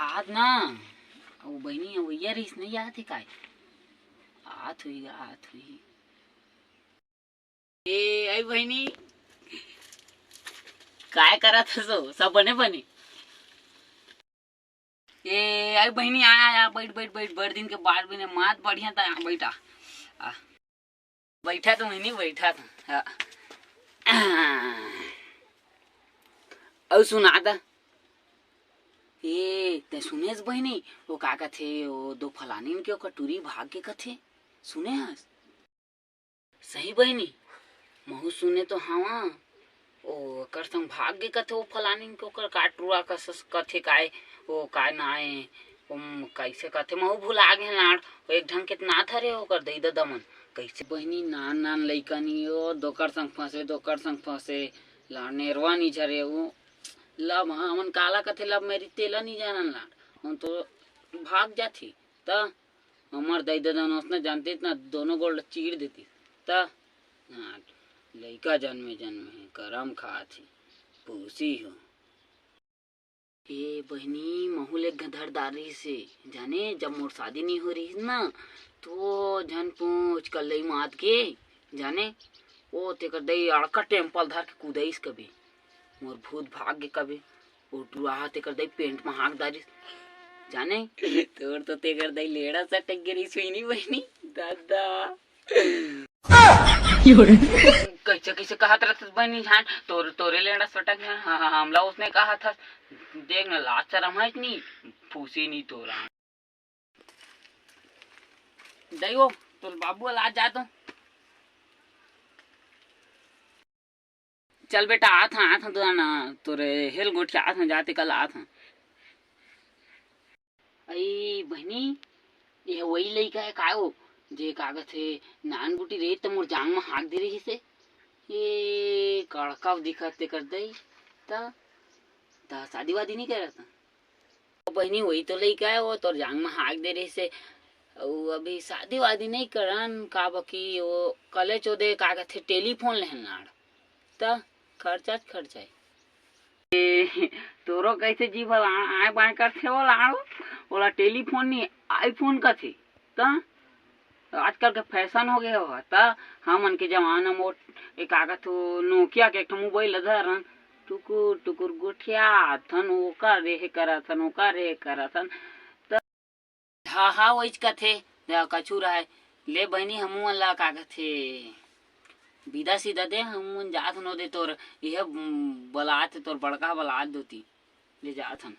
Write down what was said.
आज ना वो बहनी वैया रहीस नहीं आते काय आत हुई ए आई बहनी काय करत हसो सब बने बने ए आई बहनी आया आया बैठ बैठ बैठ बड़ दिन के बाद भी ने मात बढ़िया था बैठा आ, बैठा तो नहीं बैठा था और सुना था ए ते सुनेस बहनी वो का कथे वो दो फलानी के कटोरी भाग के कथे सुने हस सही बहनी महू सुने तो हाँ ओ कर संग भाग के कथे वो फलानी के ओकर काटुआ कस कथे काय वो काय ना आए कैसे कथे महू भुला गे लाड़ एक ढंग के ना थरे ओकर दई दमन कैसे बहनी नान नान लइकनी ओ दोकर संग फंसे लानेरवा नहीं झरे वो लब हाँ मन काला कथे लब मेरी तेला नहीं जानन लाड़ हम तो भाग जाती त हमार दई ददन उसने जानते ना दोनों गोल्ड चीर देती त लइका जन्मे करम खा थी पूसी हो ए बहनी महूले गधरदारी से जाने जब मोर शादी नहीं हो रही ना तो जन पूछ कल मात के जाने ओ तेकर दई अड़का टेम्पल धर के कूदईस कभी मोर भूत भाग के कभी उठुआ तेकर दई पेंट में हाक दारिस जाने तोर तो तेकर दई लेड़ा सटक गिरी सुईनी बहनी दादा कैसे कैसे कहा था बहनी जान तोरे लेना सटक है हाँ हमला उसने कहा था देख ना लाज शर्म है इतनी फूसी नहीं तोरा देखो तो बाबू लाज जा तो चल बेटा आथा तो ना तोरे हेल गोठी आथा जाते कल आथा आई बहनी ये वही लइका है काय वो जे कागज है नान गुटी रे तो मोर जांग में हाक दे रही से ये कड़का दिखत ते कर दई ता शादी वादी नहीं करत तो बहनी वही तो लइका है वो तोर जांग में हाक दे रही से अभी शादी वादी नहीं करन का बकी वो कले चोदे कागज थे टेलीफोन लेहन लाड़ ता खर्चा तोरो कैसे जी भला आए बाएं करथे वो लाड़ो बोला टेलीफोन नहीं आईफोन का थे ता आजकल का फैशन हो गया हो ता हमन के जमाना में एक कागज नोकिया के एक मोबाइल धरन टुकुर टुकुर गोठिया थन ओका रे करथन हाँ वही कथे कछु रहे ले बहनी हमू ला कागज थे विदा सीधा दे हम जात नो दे तोर यह बलात तोर बड़का बलात दोती ले जात हम